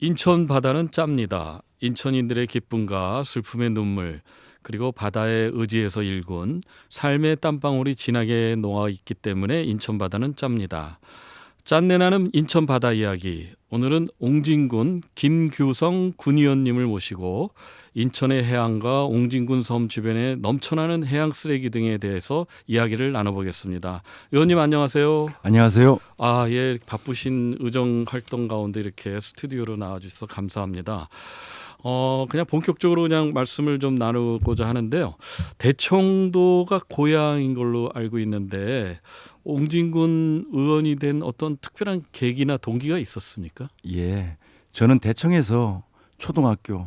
인천 바다는 짭니다. 인천인들의 기쁨과 슬픔의 눈물, 그리고 바다의 의지에서 일군 삶의 땀방울이 진하게 녹아있기 때문에 인천 바다는 짭니다. 짠내나는 인천 바다 이야기. 오늘은 옹진군 김규성 군의원님을 모시고 인천의 해안과 옹진군 섬 주변에 넘쳐나는 해양 쓰레기 등에 대해서 이야기를 나눠보겠습니다. 의원님 안녕하세요. 안녕하세요. 예, 바쁘신 의정 활동 가운데 이렇게 스튜디오로 나와주셔서 감사합니다. 그냥 본격적으로 그냥 말씀을 좀 나누고자 하는데요. 대청도가 고향인 걸로 알고 있는데 옹진군 의원이 된 어떤 특별한 계기나 동기가 있었습니까? 예, 저는 대청에서 초등학교,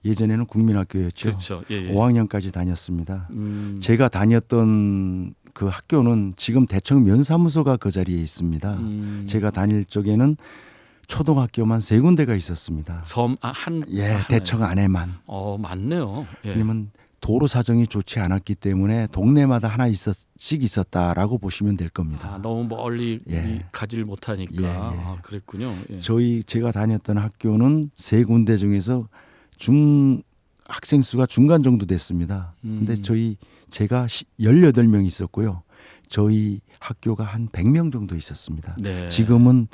예전에는 국민학교였죠. 그렇죠. 예. 5학년까지 다녔습니다. 제가 다녔던 그 학교는 지금 대청 면사무소가 그 자리에 있습니다. 제가 다닐 적에는 초등학교만 3군데가 있었습니다. 대청 안에만. 맞네요. 예. 왜냐면 도로 사정이 좋지 않았기 때문에 동네마다 하나 있었다라고 보시면 될 겁니다. 너무 멀리 가지를 못하니까. 그랬군요. 예. 제가 다녔던 학교는 3군데 중에서 학생 수가 중간 정도 됐습니다. 근데 제가 18명 있었고요. 저희 학교가 한 100명 정도 있었습니다. 네. 지금은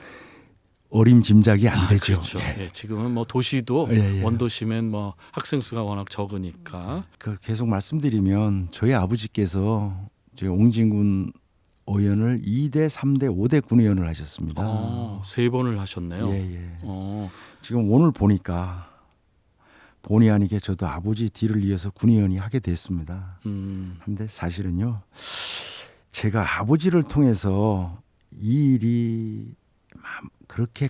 어림짐작이 안 되죠. 그렇죠. 예, 지금은 뭐 도시도 원도시면 뭐 학생 수가 워낙 적으니까. 계속 말씀드리면 저희 아버지께서 저희 옹진군 의원을 2대, 3대, 5대 군의원을 하셨습니다. 3번을 하셨네요. 예. 지금 오늘 보니까 본의 아니게 저도 아버지 뒤를 이어서 군의원이 하게 됐습니다. 근데 사실은요, 제가 아버지를 통해서 이 일이 그렇게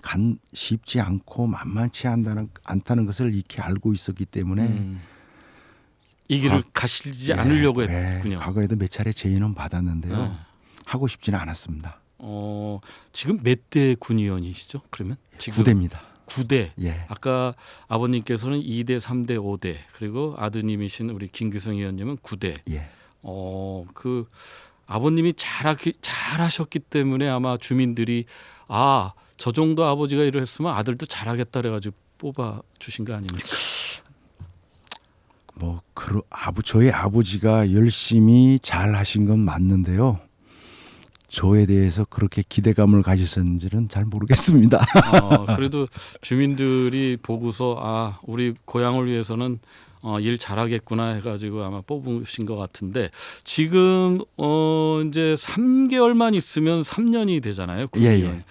쉽지 않고 만만치 않다는 것을 익히 알고 있었기 때문에 이 길을 가시지 않으려고 했군요. 과거에도 몇 차례 제의는 받았는데요. 하고 싶지는 않았습니다. 지금 몇 대 군의원이시죠? 그러면? 지금 9대입니다. 9대. 예. 아까 아버님께서는 2대, 3대, 5대, 그리고 아드님이신 우리 김규성 의원님은 9대. 예. 그 아버님이 잘하셨기 때문에 아마 주민들이 저 정도 아버지가 일을 했으면 아들도 잘하겠다 그래가지고 뽑아 주신 거 아닙니까? 저희 아버지가 열심히 잘하신 건 맞는데요. 저에 대해서 그렇게 기대감을 가지셨는지는 잘 모르겠습니다. 그래도 주민들이 보고서 우리 고향을 위해서는 일 잘하겠구나 해가지고 아마 뽑으신 것 같은데 지금 이제 3개월만 있으면 3년이 되잖아요. 군의원. 예.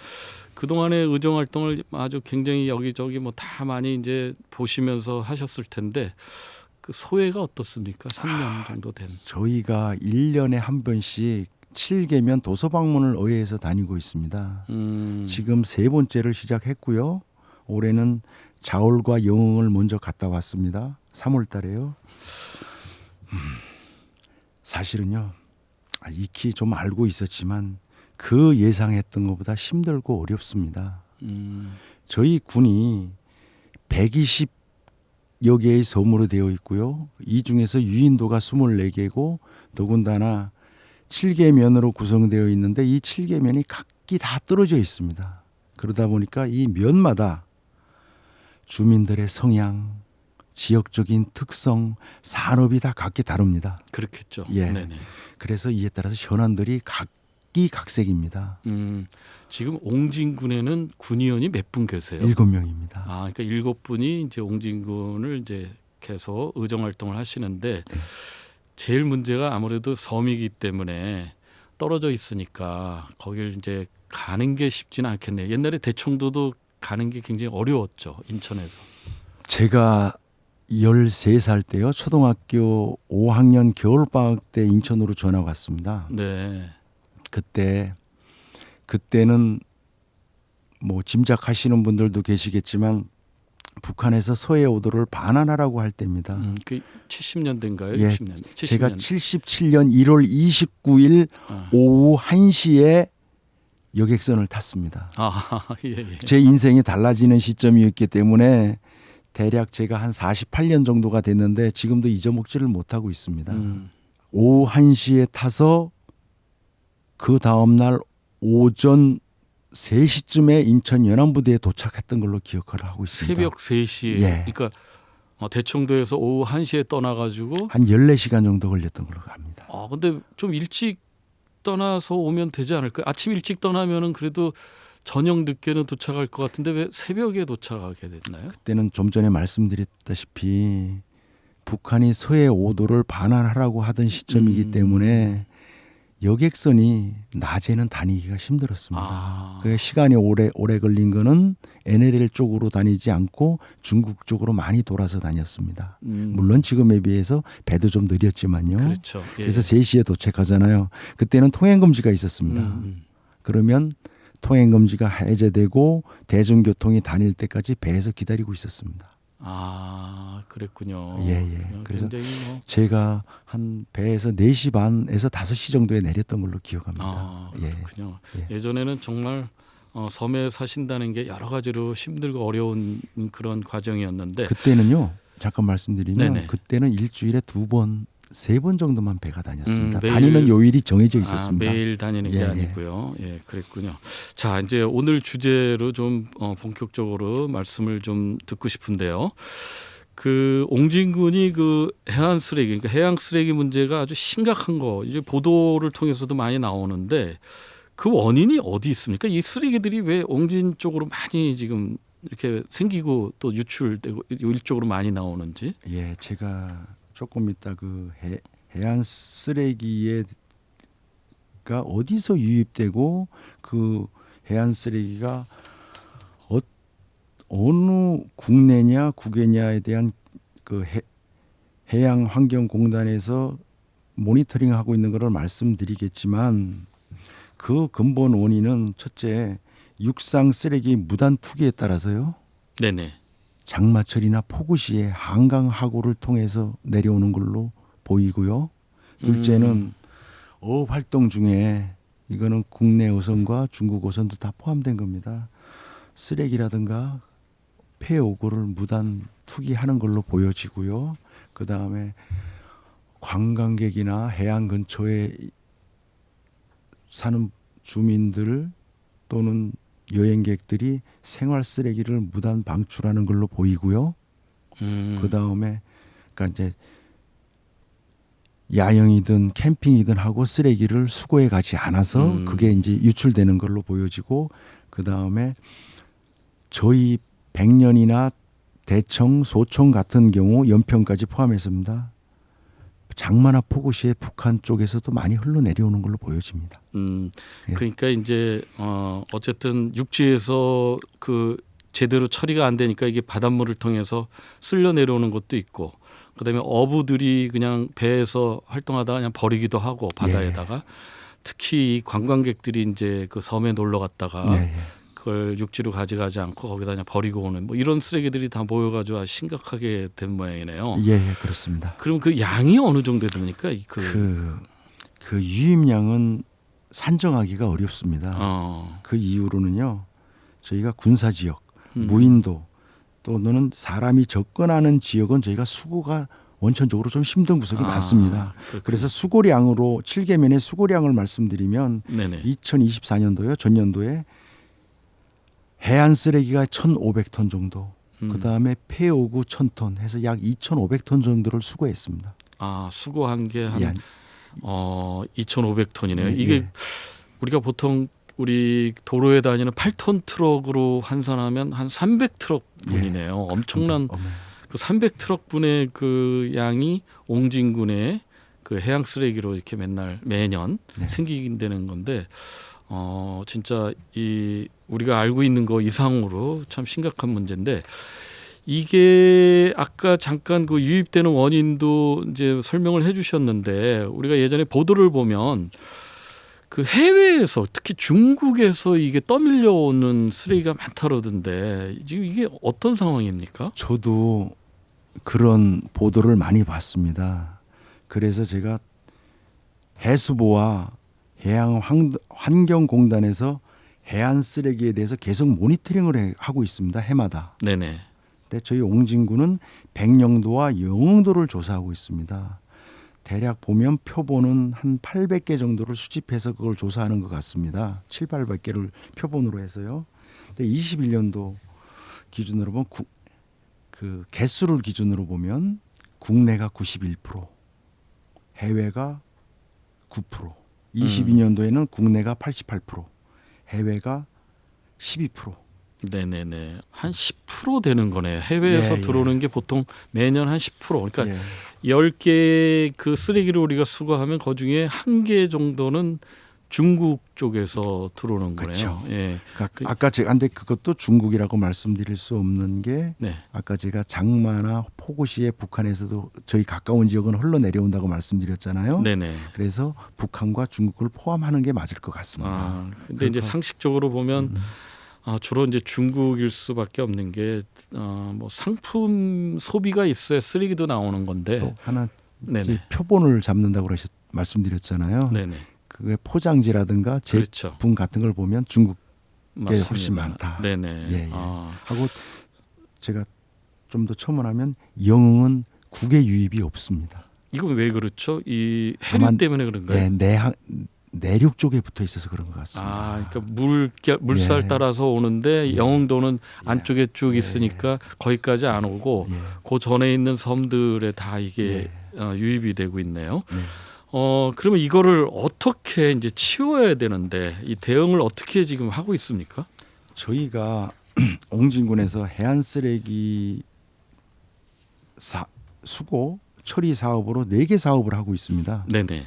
그동안의 의정 활동을 아주 굉장히 여기저기 다 많이 이제 보시면서 하셨을 텐데 그 소회가 어떻습니까? 3년 정도 된. 저희가 1년에 한 번씩 7개면 도서 방문을 의회에서 다니고 있습니다. 지금 3번째를 시작했고요. 올해는 자올과 영흥을 먼저 갔다 왔습니다. 3월 달에요. 사실은요, 익히 좀 알고 있었지만 그 예상했던 것보다 힘들고 어렵습니다. 저희 군이 120여 개의 섬으로 되어 있고요. 이 중에서 유인도가 24개고 더군다나 7개 면으로 구성되어 있는데 이 7개 면이 각기 다 떨어져 있습니다. 그러다 보니까 이 면마다 주민들의 성향, 지역적인 특성, 산업이 다 각기 다릅니다. 그렇겠죠. 예. 네네. 그래서 이에 따라서 현안들이 각기각색입니다. 지금 옹진군에는 군의원이 몇 분 계세요? 7명입니다. 그러니까 7분이 이제 옹진군을 이제 계속 의정 활동을 하시는데 제일 문제가 아무래도 섬이기 때문에 떨어져 있으니까 거길 이제 가는 게 쉽지는 않겠네요. 옛날에 대청도도 가는 게 굉장히 어려웠죠. 인천에서. 제가 13살 때요. 초등학교 5학년 겨울방학 때 인천으로 전학 왔습니다. 네. 그때는 짐작하시는 분들도 계시겠지만 북한에서 서해 오도를 반환하라고 할 때입니다. 그 70년대인가요? 예, 60년. 70년. 제가 77년 1월 29일 오후 1시에 여객선을 탔습니다. 예. 제 인생이 달라지는 시점이었기 때문에 대략 제가 한 48년 정도가 됐는데 지금도 잊어먹지를 못하고 있습니다. 오후 1시에 타서 그 다음날 오전 3시쯤에 인천 연안부대에 도착했던 걸로 기억을 하고 있습니다. 새벽 3시에 예. 그러니까 대청도에서 오후 1시에 떠나가지고 한 14시간 정도 걸렸던 걸로 합니다. 근데 좀 일찍 떠나서 오면 되지 않을까요? 아침 일찍 떠나면은 그래도 저녁 늦게는 도착할 것 같은데 왜 새벽에 도착하게 됐나요? 그때는 좀 전에 말씀드렸다시피 북한이 서해 5도를 반환하라고 하던 시점이기 때문에 여객선이 낮에는 다니기가 힘들었습니다. 그래서 시간이 오래 걸린 거는 NLL 쪽으로 다니지 않고 중국 쪽으로 많이 돌아서 다녔습니다. 물론 지금에 비해서 배도 좀 느렸지만요. 그렇죠. 예. 그래서 3시에 도착하잖아요. 그때는 통행금지가 있었습니다. 그러면 통행금지가 해제되고 대중교통이 다닐 때까지 배에서 기다리고 있었습니다. 그랬군요. 예. 그래서 굉장히 제가 한 배에서 4시 반에서 5시 정도에 내렸던 걸로 기억합니다. 그렇군요. 예전에는 정말 섬에 사신다는 게 여러 가지로 힘들고 어려운 그런 과정이었는데 그때는요. 잠깐 말씀드리면 네네. 그때는 일주일에 2번, 3번 정도만 배가 다녔습니다. 매일, 다니는 요일이 정해져 있었습니다. 매일 다니는 게 아니고요. 그랬군요. 자, 이제 오늘 주제로 좀 본격적으로 말씀을 좀 듣고 싶은데요. 그 옹진군이 그 해안 쓰레기, 그러니까 해양 쓰레기 문제가 아주 심각한 거 이제 보도를 통해서도 많이 나오는데 그 원인이 어디 있습니까? 이 쓰레기들이 왜 옹진 쪽으로 많이 지금 이렇게 생기고 또 유출되고 이쪽으로 많이 나오는지? 예, 제가 조금 이따 그 해안 쓰레기가 어디서 유입되고 그 해안 쓰레기가 어느 국내냐 국외냐에 대한 그 해양환경공단에서 모니터링하고 있는 것을 말씀드리겠지만 그 근본 원인은 첫째 육상 쓰레기 무단 투기에 따라서요. 네네. 장마철이나 폭우 시에 한강 하구를 통해서 내려오는 걸로 보이고요. 둘째는 어업 활동 중에 이거는 국내 어선과 중국 어선도 다 포함된 겁니다. 쓰레기라든가 폐오고를 무단 투기하는 걸로 보여지고요. 그다음에 관광객이나 해안 근처에 사는 주민들 또는 여행객들이 생활 쓰레기를 무단 방출하는 걸로 보이고요. 그다음에 그러니까 이제 야영이든 캠핑이든 하고 쓰레기를 수거해 가지 않아서 그게 이제 유출되는 걸로 보여지고 그다음에 저희 백년이나 대청, 소청 같은 경우 연평까지 포함했습니다. 장마나 폭우 시에 북한 쪽에서도 많이 흘러내려오는 걸로 보여집니다. 그러니까 이제 어쨌든 육지에서 그 제대로 처리가 안 되니까 이게 바닷물을 통해서 쓸려 내려오는 것도 있고, 그다음에 어부들이 그냥 배에서 활동하다가 그냥 버리기도 하고 바다에다가 특히 이 관광객들이 이제 그 섬에 놀러 갔다가 그걸 육지로 가져가지 않고 거기다 그냥 버리고 오는 뭐 이런 쓰레기들이 다 모여가지고 아주 심각하게 된 모양이네요. 예, 그렇습니다. 그럼 그 양이 어느 정도 됩니까? 그 유입량은 산정하기가 어렵습니다. 그 이유로는요. 저희가 군사지역, 무인도 또는 사람이 접근하는 지역은 저희가 수거가 원천적으로 좀 힘든 구석이 많습니다. 그렇군요. 그래서 수거량으로 7계면의 수거량을 말씀드리면 네네. 2024년도요. 전년도에 해안 쓰레기가 1,500톤 정도, 그다음에 폐오구 1,000톤 해서 약 2,500톤 정도를 수거했습니다. 수거한 게 한 2,500톤이네요. 이게 우리가 보통 우리 도로에 다니는 8톤 트럭으로 환산하면 한 300트럭 분이네요. 엄청난 그 300트럭 분의 그 양이 옹진군의 그 해양 쓰레기로 이렇게 매년 생기게 건데 진짜 이 우리가 알고 있는 거 이상으로 참 심각한 문제인데, 이게 아까 잠깐 그 유입되는 원인도 이제 설명을 해주셨는데 우리가 예전에 보도를 보면 그 해외에서 특히 중국에서 이게 떠밀려오는 쓰레기가 많다 그러던데 지금 이게 어떤 상황입니까? 저도 그런 보도를 많이 봤습니다. 그래서 제가 해수부와 해양환경공단에서 해안 쓰레기에 대해서 계속 모니터링을 하고 있습니다. 해마다. 네네. 근데 저희 옹진군은 백령도와 영흥도를 조사하고 있습니다. 대략 보면 표본은 한 800개 정도를 수집해서 그걸 조사하는 것 같습니다. 7, 800개를 표본으로 해서요. 근데 21년도 기준으로 보면 그 개수를 기준으로 보면 국내가 91%, 해외가 9%, 22년도에는 국내가 88%, 해외가 12%. 네네네. 한 10% 되는 거네요. 해외에서 예, 들어오는 게 보통 매년 한 10%. 그러니까 예. 10개 그 쓰레기를 우리가 수거하면 그중에 1개 정도는 중국 쪽에서 들어오는 거네요. 그렇죠. 예. 그러니까 아까 제가 근데 그것도 중국이라고 말씀드릴 수 없는 게 네. 아까 제가 장마나 폭우시에 북한에서도 저희 가까운 지역은 흘러내려온다고 말씀드렸잖아요. 네네. 그래서 북한과 중국을 포함하는 게 맞을 것 같습니다. 근데 이제 상식적으로 보면 주로 이제 중국일 수밖에 없는 게 뭐 상품 소비가 있어야 쓰레기도 나오는 건데. 또 하나 네네. 이제 표본을 잡는다고 말씀드렸잖아요. 네네. 그게 포장지라든가 그렇죠. 제품 같은 걸 보면 중국게 맞습니다. 훨씬 많다. 네네. 예. 하고 제가 좀 더 첨언하면 영흥은 국외 유입이 없습니다. 이건 왜 그렇죠? 이 해류 다만, 때문에 그런가요? 예, 내륙 쪽에 붙어 있어서 그런 것 같습니다. 그러니까 물살 예. 따라서 오는데 예. 영흥도는 예. 안쪽에 쭉 있으니까 거기까지 안 오고 예. 그 전에 있는 섬들에 다 이게 유입이 되고 있네요. 그러면 이거를 어떻게 이제 치워야 되는데 이 대응을 어떻게 지금 하고 있습니까? 저희가 옹진군에서 해안 쓰레기 수거 처리 사업으로 4개 사업을 하고 있습니다. 네네.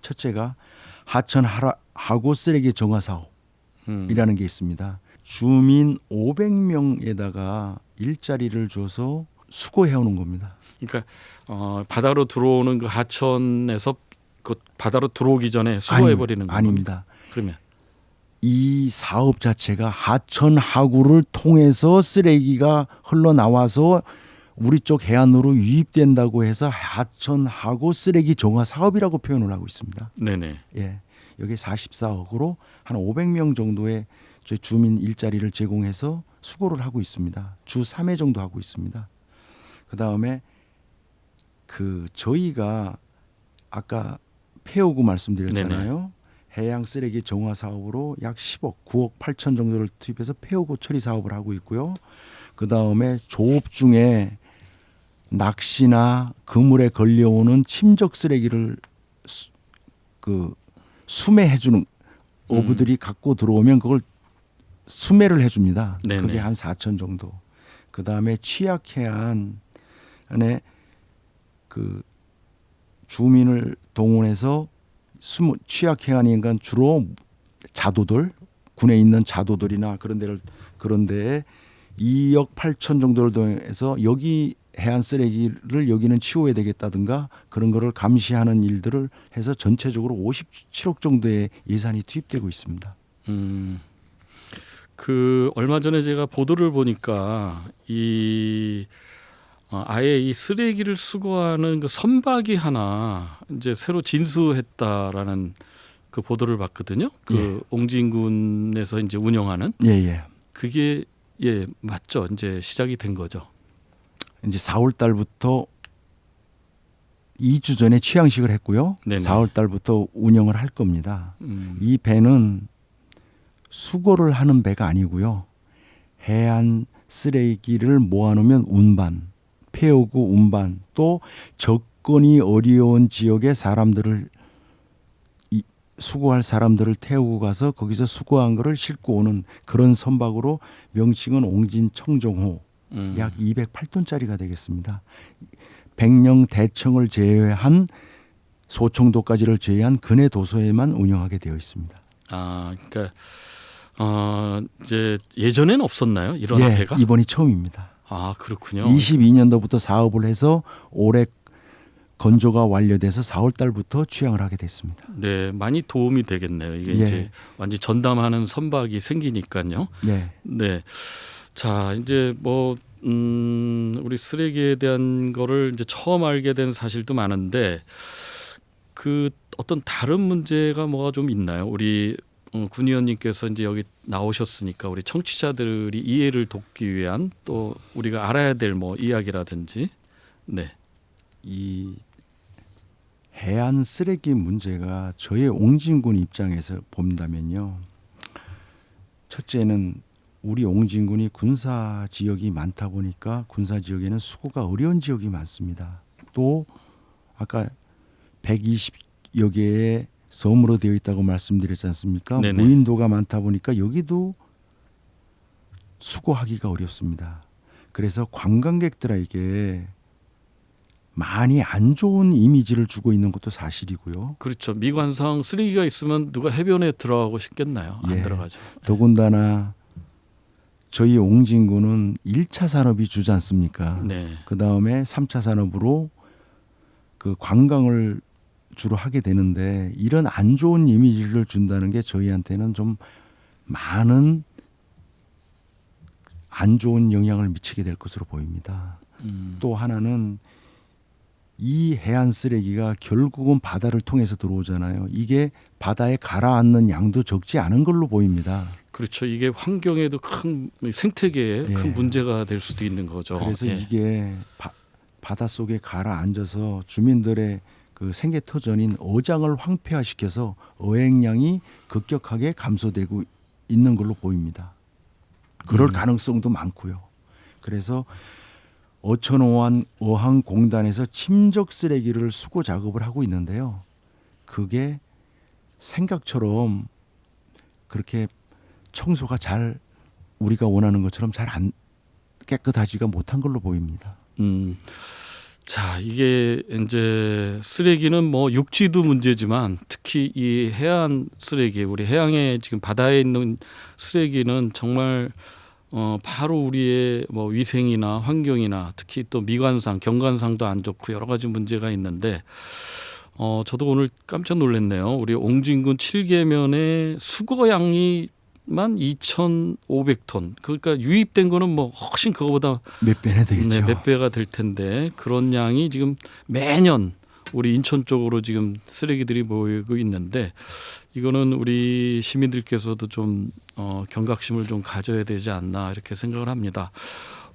첫째가 하천 하고 쓰레기 정화 사업이라는 게 있습니다. 주민 500명에다가 일자리를 줘서 수거해 오는 겁니다. 그러니까 바다로 들어오는 그 하천에서 그 바다로 들어오기 전에 수거해 버리는 겁니다. 아닙니다. 그러면 이 사업 자체가 하천 하구를 통해서 쓰레기가 흘러나와서 우리 쪽 해안으로 유입된다고 해서 하천 하구 쓰레기 정화 사업이라고 표현을 하고 있습니다. 네네. 예, 여기 44억으로 한 500명 정도의 저희 주민 일자리를 제공해서 수고를 하고 있습니다. 주 3회 정도 하고 있습니다. 그 다음에 저희가 아까 폐오구 말씀드렸잖아요. 해양 쓰레기 정화 사업으로 약 10억, 9억 8천 정도를 투입해서 폐오구 처리 사업을 하고 있고요. 그 다음에 조업 중에 낚시나 그물에 걸려오는 침적 쓰레기를 수매해주는 어부들이 갖고 들어오면 그걸 수매를 해줍니다. 네네. 그게 한 4천 정도. 그 다음에 취약해안 안에 주민을 동원해서 취약해안이니까 주로 자도들 군에 있는 자도들이나 그런 데에 2억 8천 정도를 동해서 여기 해안 쓰레기를 여기는 치워야 되겠다든가 그런 거를 감시하는 일들을 해서 전체적으로 57억 정도의 예산이 투입되고 있습니다. 얼마 전에 제가 보도를 보니까 아예 이 쓰레기를 수거하는 그 선박이 하나 이제 새로 진수했다라는 그 보도를 봤거든요. 옹진군에서 이제 운영하는. 예. 그게 맞죠. 이제 시작이 된 거죠. 이제 4월 달부터 2주 전에 취향식을 했고요. 네네. 4월 달부터 운영을 할 겁니다. 이 배는 수거를 하는 배가 아니고요. 해안 쓰레기를 모아놓으면 운반, 폐오구 운반, 또 접근이 어려운 지역의 사람들을 수거할 사람들을 태우고 가서 거기서 수거한 거를 싣고 오는 그런 선박으로 명칭은 옹진 청정호 약 208톤짜리가 되겠습니다. 백령 대청을 제외한 소청도까지를 제외한 근해 도서에만 운영하게 되어 있습니다. 그러니까 이제 예전에는 없었나요? 이런 배가? 이번이 처음입니다. 그렇군요. 22년도부터 사업을 해서 올해 건조가 완료돼서 4월 달부터 취항을 하게 됐습니다. 네, 많이 도움이 되겠네요. 이게 이제 완전 전담하는 선박이 생기니까요. 네. 자, 이제 우리 쓰레기에 대한 거를 이제 처음 알게 된 사실도 많은데 어떤 다른 문제가 뭐가 좀 있나요? 우리 군 의원님께서 이제 여기 나오셨으니까 우리 청취자들이 이해를 돕기 위한 또 우리가 알아야 될 이야기라든지. 네. 해안 쓰레기 문제가 저의 옹진군 입장에서 본다면요. 첫째는 우리 옹진군이 군사 지역이 많다 보니까 군사 지역에는 수거가 어려운 지역이 많습니다. 또 아까 120여 개의 섬으로 되어 있다고 말씀드렸지 않습니까? 네네. 무인도가 많다 보니까 여기도 수거하기가 어렵습니다. 그래서 관광객들에게 많이 안 좋은 이미지를 주고 있는 것도 사실이고요. 그렇죠. 미관상 쓰레기가 있으면 누가 해변에 들어가고 싶겠나요? 안 예. 들어가죠. 더군다나 저희 옹진군은 1차 산업이 주지 않습니까? 네. 그다음에 3차 산업으로 그 관광을 주로 하게 되는데 이런 안 좋은 이미지를 준다는 게 저희한테는 좀 많은 안 좋은 영향을 미치게 될 것으로 보입니다. 또 하나는 이 해안 쓰레기가 결국은 바다를 통해서 들어오잖아요. 이게 바다에 가라앉는 양도 적지 않은 걸로 보입니다. 그렇죠. 이게 환경에도 큰 생태계에 예. 큰 문제가 될 수도 있는 거죠. 그래서 예. 이게 바다 속에 가라앉아서 주민들의 그 생계터전인 어장을 황폐화시켜서 어획량이 급격하게 감소되고 있는 걸로 보입니다. 그럴 가능성도 많고요. 그래서 어천어항공단에서 침적 쓰레기를 수거 작업을 하고 있는데요. 그게 생각처럼 그렇게 청소가 잘 우리가 원하는 것처럼 잘 안 깨끗하지가 못한 걸로 보입니다. 자, 이게 이제 쓰레기는 뭐 육지도 문제지만 특히 이 해안 쓰레기, 우리 해양에 지금 바다에 있는 쓰레기는 정말 바로 우리의 뭐 위생이나 환경이나 특히 또 미관상, 경관상도 안 좋고 여러 가지 문제가 있는데 저도 오늘 깜짝 놀랐네요. 우리 옹진군 7계면의 수거양이 만 2,500톤. 그러니까 유입된 거는 뭐 훨씬 그거보다 몇 배나 되겠죠. 네, 몇 배가 될 텐데 그런 양이 지금 매년 우리 인천 쪽으로 지금 쓰레기들이 모이고 있는데 이거는 우리 시민들께서도 좀 경각심을 좀 가져야 되지 않나 이렇게 생각을 합니다.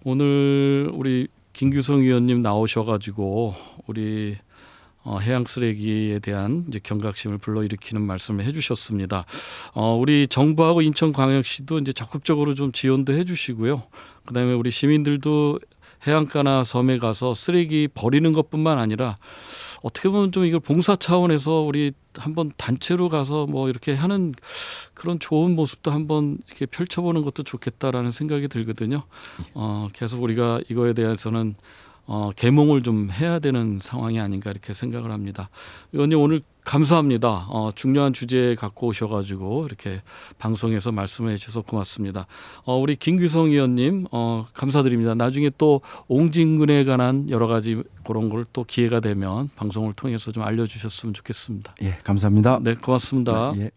오늘 우리 김규성 의원님 나오셔가지고 우리 해양 쓰레기에 대한 이제 경각심을 불러일으키는 말씀을 해주셨습니다. 우리 정부하고 인천광역시도 이제 적극적으로 좀 지원도 해주시고요. 그다음에 우리 시민들도 해안가나 섬에 가서 쓰레기 버리는 것뿐만 아니라 어떻게 보면 좀 이걸 봉사 차원에서 우리 한번 단체로 가서 뭐 이렇게 하는 그런 좋은 모습도 한번 이렇게 펼쳐보는 것도 좋겠다라는 생각이 들거든요. 계속 우리가 이거에 대해서는 계몽을 좀 해야 되는 상황이 아닌가 이렇게 생각을 합니다. 의원님 오늘 감사합니다. 중요한 주제 갖고 오셔가지고 이렇게 방송에서 말씀해 주셔서 고맙습니다. 우리 김규성 의원님 감사드립니다. 나중에 또 옹진군에 관한 여러 가지 그런 걸 또 기회가 되면 방송을 통해서 좀 알려주셨으면 좋겠습니다. 예, 감사합니다. 네, 고맙습니다. 예.